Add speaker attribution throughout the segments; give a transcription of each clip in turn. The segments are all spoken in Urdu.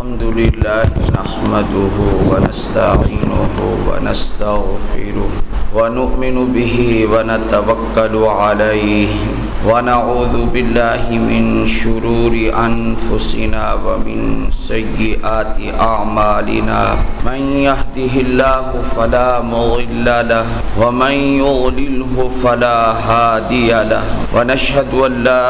Speaker 1: الحمد لله نحمده ونستعينه ونستغفره ونؤمن به ونتوكل عليه ونعوذ بالله من شرور أنفسنا ومن سيئات أعمالنا من يهده الله فلا مضل له ومن يضلله فلا هادي له ونشهد أن لا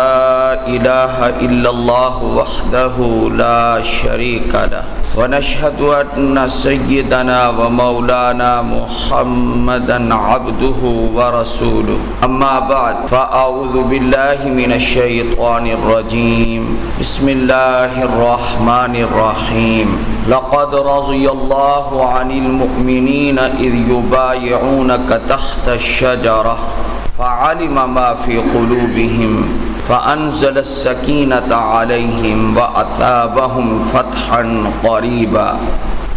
Speaker 1: إله إلا الله وحده لا شريك له ونشهد أن سيدنا ومولانا محمدا عبده ورسوله أما بعد فأعوذ بالله من الشيطان الرجيم بسم الله الرحمن الرحيم لقد رضي الله عن المؤمنين إذ يبايعونك تحت الشجرة فعلم ما في قلوبهم فأنزل السكينة عليهم وأثابهم فتحا قريبا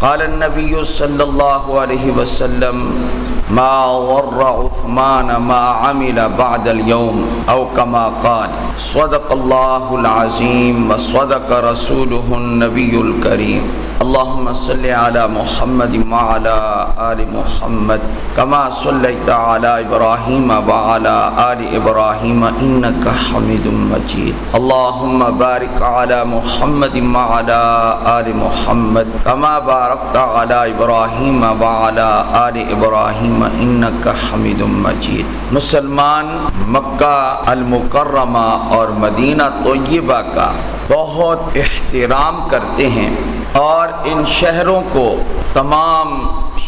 Speaker 1: قال النبي صلى الله عليه وسلم ما غر عثمان ما عمل بعد اليوم أو كما قال صدق الله العظيم وصدق رسوله النبي الكريم اللهم صل على محمد وعلى آل محمد كما صليت على إبراهيم وعلى آل إبراهيم إنك حميد مجيد اللهم بارك على محمد وعلى آل محمد كما باركت على إبراهيم وعلى آل إبراهيم إنك حميد مجيد مسلمان مکہ المکرمہ اور مدینہ طیبہ کا بہت احترام کرتے ہیں اور ان شہروں کو تمام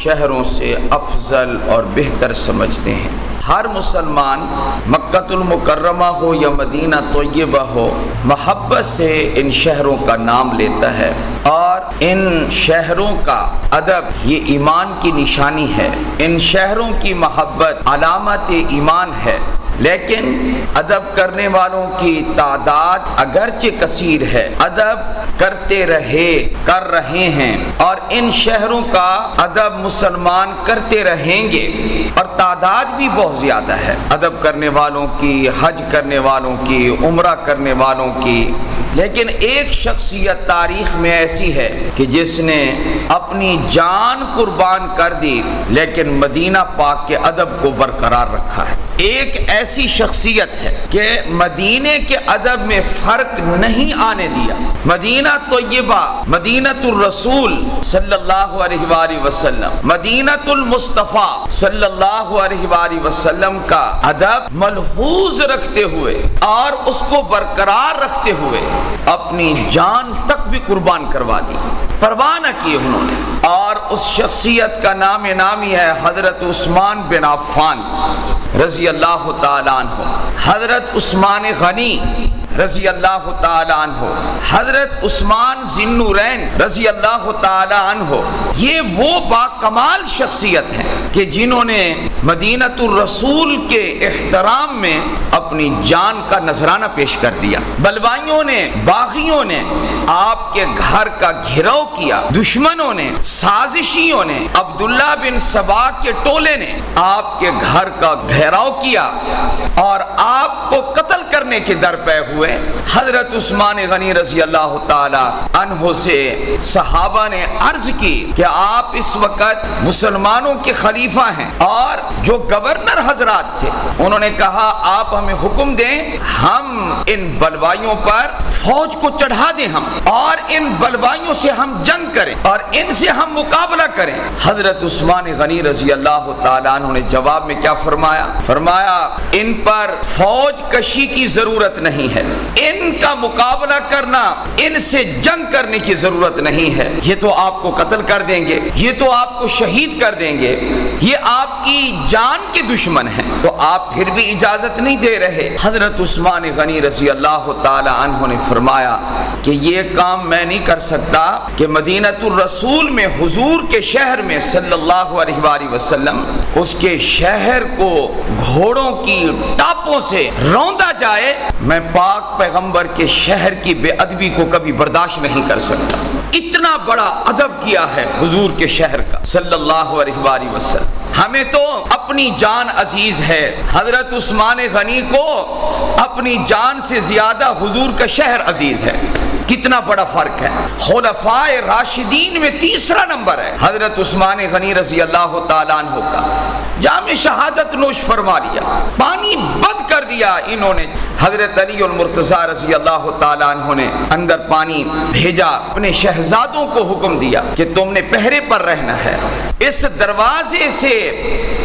Speaker 1: شہروں سے افضل اور بہتر سمجھتے ہیں۔ ہر مسلمان مکہ المکرمہ ہو یا مدینہ طیبہ ہو محبت سے ان شہروں کا نام لیتا ہے، اور ان شہروں کا ادب یہ ایمان کی نشانی ہے، ان شہروں کی محبت علامت ایمان ہے۔ لیکن ادب کرنے والوں کی تعداد اگرچہ کثیر ہے، ادب کرتے کر رہے ہیں، اور ان شہروں کا ادب مسلمان کرتے رہیں گے، اور تعداد بھی بہت زیادہ ہے ادب کرنے والوں کی، حج کرنے والوں کی، عمرہ کرنے والوں کی۔ لیکن ایک شخصیت تاریخ میں ایسی ہے کہ جس نے اپنی جان قربان کر دی لیکن مدینہ پاک کے ادب کو برقرار رکھا ہے۔ ایک ایسی شخصیت ہے کہ مدینے کے ادب میں فرق نہیں آنے دیا۔ مدینہ طیبہ، مدینہ الرسول صلی اللہ علیہ وآلہ وسلم، مدینہ المصطفیٰ صلی اللہ علیہ وآلہ وسلم کا ادب ملحوظ رکھتے ہوئے اور اس کو برقرار رکھتے ہوئے اپنی جان تک بھی قربان کروا دی، پرواہ نہ کی انہوں نے۔ اور اس شخصیت کا نام نامی ہے حضرت عثمان بن عفان رضی اللہ تعالیٰ عنہ، حضرت عثمان غنی رضی اللہ تعالیٰ عنہ، حضرت عثمان ذی النورین رضی اللہ تعالیٰ عنہ۔ یہ وہ باکمال شخصیت ہیں کہ جنہوں نے مدینہ الرسول کے احترام میں اپنی جان کا نذرانہ پیش کر دیا۔ بلوائیوں نے، باغیوں نے آپ کے گھر کا گھراؤ کیا، دشمنوں نے، سازشیوں نے، عبداللہ بن سبا کے ٹولے نے آپ کے گھر کا گھیراؤ کیا اور آپ کو قتل کرنے کے در پہ ہوئے۔ حضرت عثمان غنی رضی اللہ تعالی عنہ سے صحابہ نے عرض کی کہ آپ اس وقت مسلمانوں کے خلیفہ ہیں، اور جو گورنر حضرات تھے انہوں نے کہا آپ ہمیں حکم دیں، ہم ان بلوائیوں پر فوج کو چڑھا دیں ہم، اور ان بلوائیوں سے ہم جنگ کریں اور ان سے ہم مقابلہ کریں۔ حضرت عثمان غنی رضی اللہ تعالیٰ عنہ نے جواب میں کیا فرمایا؟ فرمایا ان پر فوج کشی کی ضرورت نہیں ہے، ان کا مقابلہ کرنا، ان سے جنگ کرنے کی ضرورت نہیں ہے، یہ تو آپ کو قتل کر دیں گے، یہ تو آپ کو شہید کر دیں گے، یہ آپ کی جان کے دشمن ہیں، تو آپ پھر بھی اجازت نہیں دے رہے۔ حضرت عثمان غنی رضی اللہ تعالی عنہ نے فرمایا کہ یہ کام میں نہیں کر سکتا کہ مدینہ الرسول میں، حضور کے شہر میں صلی اللہ علیہ وآلہ وسلم، اس کے شہر کو گھوڑوں کی ٹاپوں سے روندا جائے، میں پاک پیغمبر کے شہر کی بے ادبی کو کبھی برداشت نہیں کر سکتا۔ اتنا بڑا ادب کیا ہے حضور کے شہر کا صلی اللہ علیہ وآلہ وسلم۔ ہمیں تو اپنی جان عزیز ہے، حضرت عثمان غنی کو اپنی جان سے زیادہ حضور کا شہر عزیز ہے۔ کتنا بڑا فرق ہے. خلفائے راشدین میں تیسرا نمبر ہے حضرت عثمان غنی رضی اللہ تعالیٰ عنہ کا. جام شہادت نوش فرما لیا, پانی بند کر دیا انہوں نے. حضرت علی المرتضیٰ رضی اللہ تعالیٰ عنہ نے اندر پانی بھیجا, اپنے شہزادوں کو حکم دیا کہ تم نے پہرے پر رہنا ہے, اس دروازے سے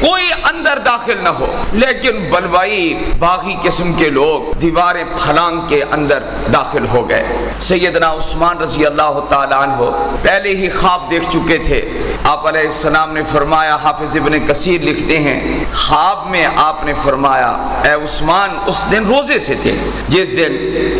Speaker 1: کوئی اندر داخل نہ ہو. لیکن بلوائی باغی قسم کے لوگ دیواریں پھلانگ کے اندر داخل ہو گئے. سیدنا عثمان رضی اللہ تعالیٰ عنہ پہلے ہی خواب دیکھ چکے تھے. آپ علیہ السلام نے فرمایا, حافظ ابن کثیر لکھتے ہیں, خواب میں آپ نے فرمایا اے عثمان, اس دن روزے سے تھے جس دن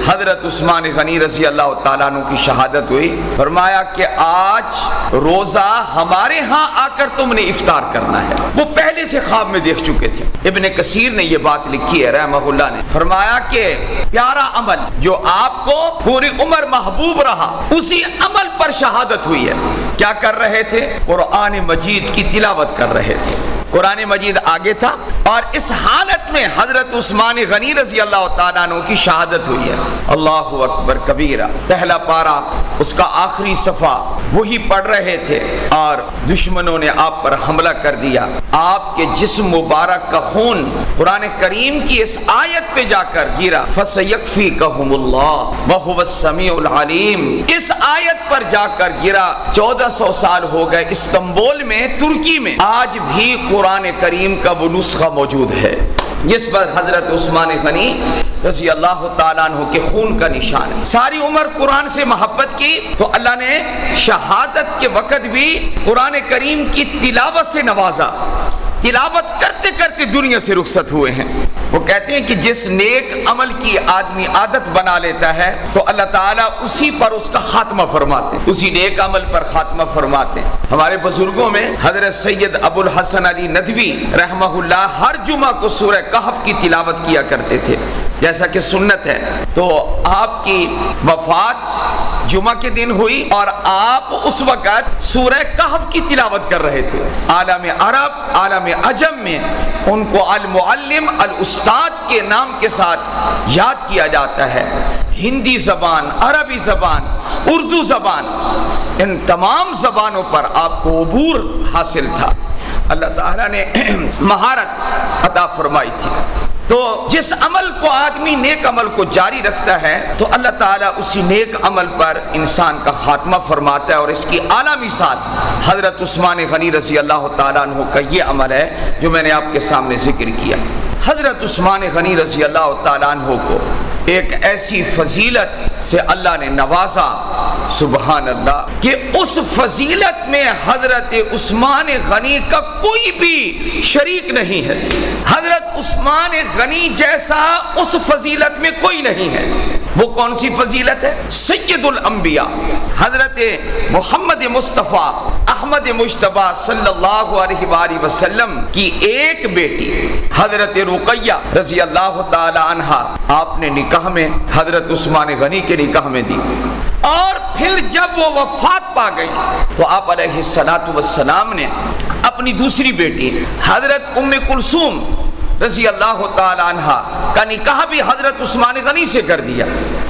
Speaker 1: حضرت عثمان غنی رضی اللہ تعالیٰ عنہ کی شہادت ہوئی, فرمایا کہ آج روزہ ہمارے ہاں آ کر تم نے افطار کرنا ہے. وہ پہلے سے خواب میں دیکھ چکے تھے. ابن کثیر نے یہ بات لکھی ہے رحمہ اللہ نے, فرمایا کہ پیارا عمل جو آپ کو پوری عمر محبوب رہا, اسی عمل پر شہادت ہوئی ہے. کیا کر رہے تھے؟ قرآن مجید کی تلاوت کر رہے تھے. قرآن مجید آگے تھا اور اس حالت میں حضرت عثمان غنی رضی اللہ تعالیٰ عنہ کی شہادت ہوئی ہے. اللہ اکبر کبیرہ, پہلا پارہ اس کا آخری صفحہ وہی پڑھ رہے تھے اور دشمنوں نے آپ پر حملہ کر دیا. آپ کے جسم مبارک کا خون قرآن کریم کی اس آیت پہ جا کر گرا, فَسَيَكْفِيكَهُمُ اللَّهُ وَهُوَ السَّمِيعُ الْعَلِيمُ. اس آیت پر جا کر گرا. 1400 سال ہو گئے استنبول میں, ترکی میں آج بھی قرآن کریم کا وہ نسخہ موجود ہے جس پر حضرت عثمان غنی رضی اللہ تعالیٰ عنہ کے خون کا نشان ہے. ساری عمر قرآن سے محبت کی تو اللہ نے شہادت کے وقت بھی قرآن کریم کی تلاوت سے نوازا. تلاوت کرتے کرتے دنیا سے رخصت ہوئے ہیں. وہ کہتے ہیں کہ جس نیک عمل کی آدمی عادت بنا لیتا ہے تو اللہ تعالیٰ اسی پر اس کا خاتمہ فرماتے ہیں, اسی نیک عمل پر خاتمہ فرماتے ہیں. ہمارے بزرگوں میں حضرت سید ابو الحسن علی ندوی رحمہ اللہ ہر جمعہ کو سورہ کہف کی تلاوت کیا کرتے تھے جیسا کہ سنت ہے. تو آپ کی وفات جمعہ کے دن ہوئی اور آپ اس وقت سورہ کہف کی تلاوت کر رہے تھے. عالم عرب, عالم عجم میں ان کو المعلم, الاستاد کے نام کے ساتھ یاد کیا جاتا ہے. ہندی زبان, عربی زبان, اردو زبان, ان تمام زبانوں پر آپ کو عبور حاصل تھا. اللہ تعالیٰ نے مہارت عطا فرمائی تھی. تو جس عمل کو آدمی نیک عمل کو جاری رکھتا ہے تو اللہ تعالیٰ اسی نیک عمل پر انسان کا خاتمہ فرماتا ہے. اور اس کی اعلیٰ مثال حضرت عثمان غنی رضی اللہ تعالیٰ عنہ کا یہ عمل ہے جو میں نے آپ کے سامنے ذکر کیا. حضرت عثمان غنی رضی اللہ تعالیٰ عنہ کو ایک ایسی فضیلت سے اللہ نے نوازا, سبحان اللہ, کہ اس فضیلت میں حضرت عثمان غنی کا کوئی بھی شریک نہیں ہے. حضرت عثمان غنی جیسا اس فضیلت میں کوئی نہیں ہے. وہ کون سی فضیلت ہے؟ سید الانبیاء حضرت محمد مصطفیٰ احمد مجتبیٰ صلی اللہ علیہ وآلہ وسلم کی ایک بیٹی حضرت رقیہ رضی اللہ تعالی عنہا آپ نے نکاح میں حضرت عثمان غنی کے نکاح میں دی. اور پھر جب وہ وفات پا گئی تو آپ علیہ السلام نے اپنی دوسری بیٹی حضرت ام کلثوم رضی اللہ تعالی عنہا کا نکاح بھی حضرت عثمان غنی سے کر دیا.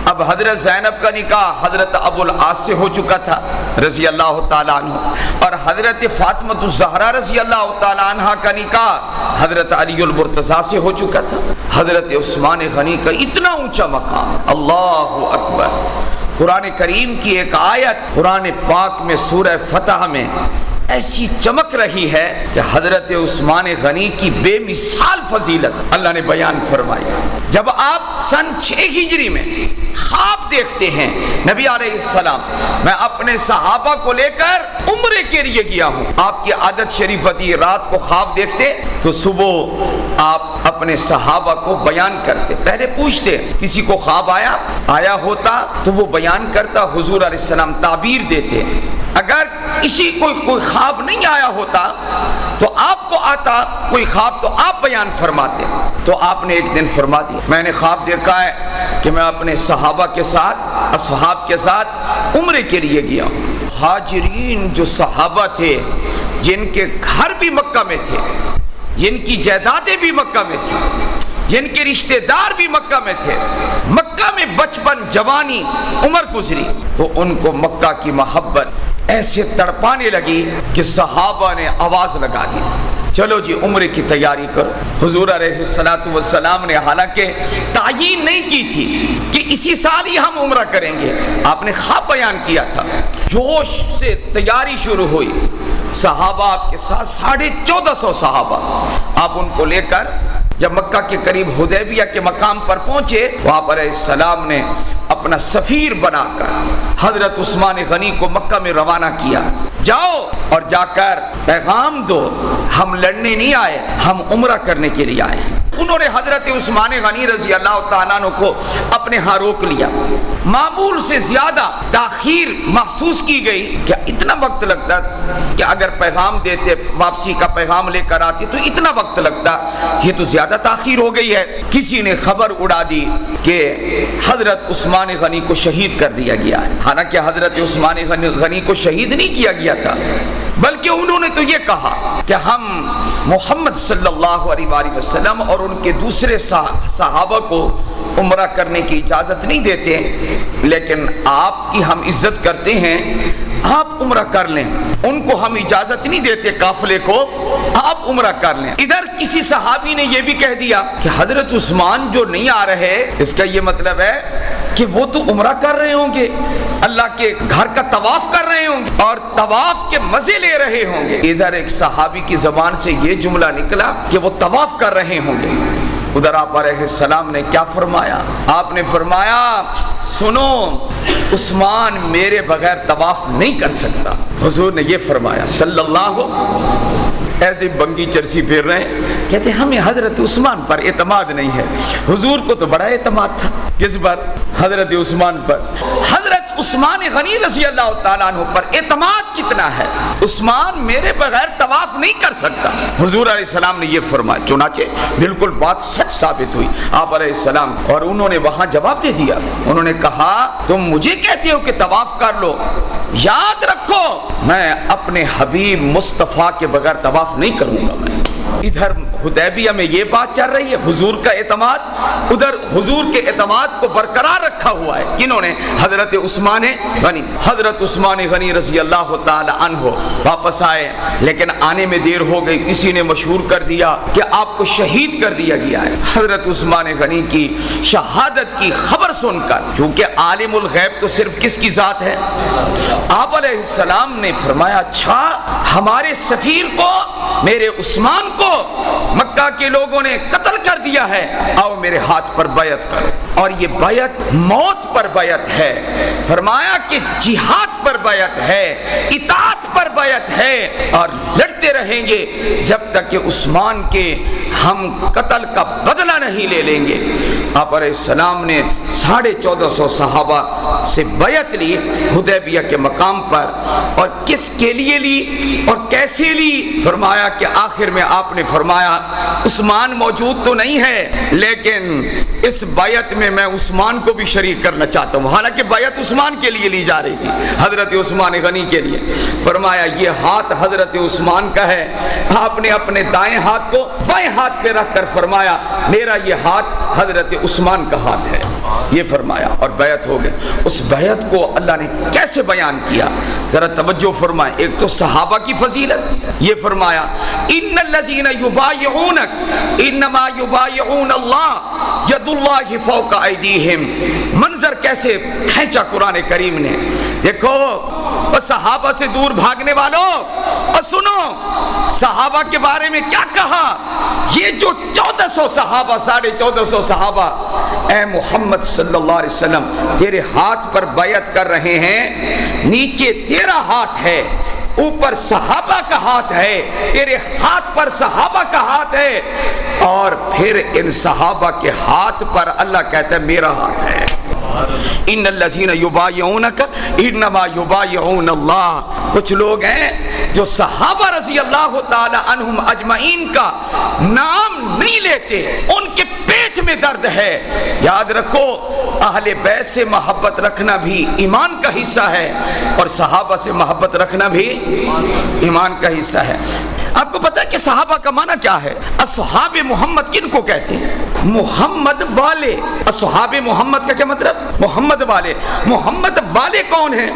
Speaker 1: اب حضرت زینب کا نکاح حضرت ابو العاص سے ہو چکا تھا رضی اللہ تعالی عنہ, اور حضرت فاطمہ الزہرا رضی اللہ تعالی عنہا کا نکاح حضرت علی المرتضیٰ سے ہو چکا تھا. حضرت عثمان غنی کا اتنا اونچا مقام, اللہ اکبر. قرآن کریم کی ایک آیت قرآن پاک میں سورہ فتح میں ایسی چمک رہی ہے کہ حضرت عثمان غنی کی بے مثال فضیلت اللہ نے بیان فرمائی. جب آپ سن 6 ہجری میں خواب دیکھتے ہیں نبی علیہ السلام, میں اپنے صحابہ کو لے کر عمرے کے لیے گیا ہوں. آپ کی عادت شریف تھی رات کو خواب دیکھتے تو صبح آپ اپنے صحابہ کو بیان کرتے. پہلے پوچھتے کسی کو خواب آیا ہوتا تو وہ بیان کرتا, حضور علیہ السلام تعبیر دیتے. اگر کسی کوئی خواب نہیں آیا ہوتا تو آپ کو آتا کوئی خواب تو آپ بیان فرماتے. تو آپ نے ایک دن فرما دیا, میں نے خواب دیکھا ہے کہ میں اپنے صحابہ کے ساتھ, اصحاب کے ساتھ عمرے کے لیے گیا ہوں. حاجرین جو صحابہ تھے جن کے گھر بھی مکہ میں تھے, جن کی جائیدادیں بھی مکہ میں تھیں, جن کے رشتہ دار بھی مکہ میں تھے، مکہ میں بچپن جوانی عمر گزری، تو ان کو مکہ کی محبت ایسے تڑپانے لگی کہ صحابہ نے آواز لگا دی، چلو جی عمرے کی تیاری کرو۔ حضور علیہ السلام نے حالانکہ تعیین نہیں کی تھی کہ اسی سال ہی ہم عمرہ کریں گے، آپ نے خواب بیان کیا تھا۔ جوش سے تیاری شروع ہوئی، صحابہ آپ کے ساتھ 1450 صحابہ، آپ ان کو لے کر جب مکہ کے قریب حدیبیہ کے مقام پر پہنچے، وہاں پر علیہ السلام نے اپنا سفیر بنا کر حضرت عثمان غنی کو مکہ میں روانہ کیا، جاؤ اور جا کر پیغام دو، ہم لڑنے نہیں آئے، ہم عمرہ کرنے کے لیے آئے ہیں۔ انہوں نے حضرت عثمان غنی رضی اللہ تعالیٰ عنہ کو اپنے ہاں روک لیا، معمول سے زیادہ تاخیر محسوس کی گئی کہ اتنا وقت لگتا کہ اگر پیغام دیتے، واپسی کا پیغام لے کر آتے تو اتنا وقت لگتا، یہ تو زیادہ تاخیر ہو گئی ہے۔ کسی نے خبر اڑا دی کہ حضرت عثمان غنی کو شہید کر دیا گیا ہے، حالانکہ حضرت عثمان غنی کو شہید نہیں کیا گیا تھا، بلکہ انہوں نے تو یہ کہا کہ ہم محمد صلی اللہ علیہ وآلہ وسلم اور ان کے دوسرے صحابہ کو عمرہ کرنے کی اجازت نہیں دیتے، لیکن آپ کی ہم عزت کرتے ہیں، آپ عمرہ کر لیں، ان کو ہم اجازت نہیں دیتے قافلے کو، آپ عمرہ کر لیں۔ ادھر کسی صحابی نے یہ بھی کہہ دیا کہ حضرت عثمان جو نہیں آ رہے، اس کا یہ مطلب ہے کہ وہ تو عمرہ کر رہے ہوں گے، اللہ کے گھر کا طواف کر رہے ہوں گے اور طواف کے مزے لے رہے ہوں گے۔ ادھر ایک صحابی کی زبان سے یہ جملہ نکلا کہ وہ طواف کر رہے ہوں گے۔ ادھر آپ علیہ السلام نے کیا فرمایا؟ آپ نے فرمایا سنو، عثمان میرے بغیر طواف نہیں کر سکتا۔ حضور نے یہ فرمایا صلی اللہ، ایسے بنگی چرسی پھیر رہے ہیں، کہتے ہیں ہمیں حضرت عثمان پر اعتماد نہیں ہے۔ حضور کو تو بڑا اعتماد تھا، کس پر؟ حضرت عثمان پر۔ حضرت عثمان غنی رضی اللہ تعالیٰ عنہ پر اعتماد کتنا ہے، عثمان میرے بغیر طواف نہیں کر سکتا۔ حضور علیہ السلام نے یہ فرمایا، چنانچہ بالکل بات سچ ثابت ہوئی۔ آپ علیہ السلام اور انہوں نے وہاں جواب دے دیا، انہوں نے کہا تم مجھے کہتے ہو کہ طواف کر لو، یاد رکھو میں اپنے حبیب مصطفیٰ کے بغیر طواف نہیں کروں گا۔ میں ادھر حدیبیہ میں یہ بات چل رہی ہے، حضور کا اعتماد، ادھر حضور کے اعتماد کو برقرار رکھا ہوا ہے کنہوں نے؟ حضرت عثمان غنی۔ حضرت عثمان غنی رضی اللہ تعالی عنہ واپس آئے، لیکن آنے میں دیر ہو گئی، کسی نے مشہور کر دیا کہ آپ کو شہید کر دیا گیا ہے۔ حضرت عثمان غنی کی شہادت کی خبر سن کر، کیونکہ عالم الغیب تو صرف کس کی ذات ہے؟ آپ علیہ السلام نے فرمایا اچھا ہمارے سفیر کو، میرے عثمان کو مکہ کے لوگوں نے قتل کر دیا ہے، آؤ میرے ہاتھ پر بیعت کرو۔ اور یہ بیعت موت پر بیعت ہے، فرمایا کہ جہاد پر بیعت ہے، اطاعت پر بیعت ہے، اور لڑتے رہیں گے جب تک کہ عثمان کے ہم قتل کا بدلہ نہیں لے لیں گے۔ آپ علیہ السلام نے 1450 صحابہ سے بیعت لی حدیبیہ کے مقام پر، اور کس کے لیے لی اور کیسے لی؟ فرمایا کہ آخر میں آپ نے فرمایا عثمان موجود تو نہیں ہے، لیکن اس بیعت میں میں عثمان کو بھی شریک کرنا چاہتا ہوں، حالانکہ بیعت عثمان کے لیے لی جا رہی تھی، حضرت عثمان غنی کے لیے۔ فرمایا یہ ہاتھ حضرت عثمان کا ہے، آپ نے اپنے دائیں ہاتھ کو بائیں ہاتھ پہ رکھ کر فرمایا میرا یہ ہاتھ حضرت عثمان کا ہاتھ ہے، یہ فرمایا اور بیعت ہو گئی۔ اس بیعت کو اللہ نے کیسے بیان کیا ذرا توجہ فرمائیں۔ ایک تو صحابہ کی فضیلت، یہ فرمایا ان الذین یبایعونک انما یبایعون اللہ ید اللہ فوق ایدیہم۔ منظر کیسے کھینچا قرآن کریم نے، دیکھو صحابہ سے دور بھاگنے والوں اور سنو صحابہ کے بارے میں کیا کہا۔ یہ جو 1400 صحابہ، 1450 صحابہ اے محمد صلی اللہ علیہ وسلم تیرے ہاتھ پر بیعت کر رہے ہیں، نیچے تیرا ہاتھ ہے، اوپر صحابہ کا ہاتھ ہے، تیرے ہاتھ پر صحابہ کا ہاتھ ہے، اور پھر ان صحابہ کے ہاتھ پر اللہ کہتا ہے میرا ہاتھ ہے۔ ان الذین یبایعونک انما یبایعون اللہ۔ کچھ لوگ ہیں جو صحابہ رضی اللہ تعالی عنہم اجمعین کا نام نہیں لیتے، ان کے پیٹ میں درد ہے۔ یاد رکھو اہل بیت سے محبت رکھنا بھی ایمان کا حصہ ہے، اور صحابہ سے محبت رکھنا بھی ایمان کا حصہ ہے۔ آپ کو پتا ہے کہ صحابہ کا معنی کیا ہے؟ اصحاب محمد کن کو کہتے ہیں؟ محمد والے. اصحاب محمد کا کیا مطلب؟ محمد والے. محمد والے کون ہیں؟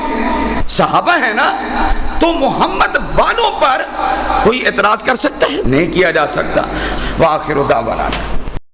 Speaker 1: صحابہ ہیں نا. تو محمد والوں پر کوئی اعتراض کر سکتا ہے؟ نہیں کیا جا سکتا. وآخر دعوانا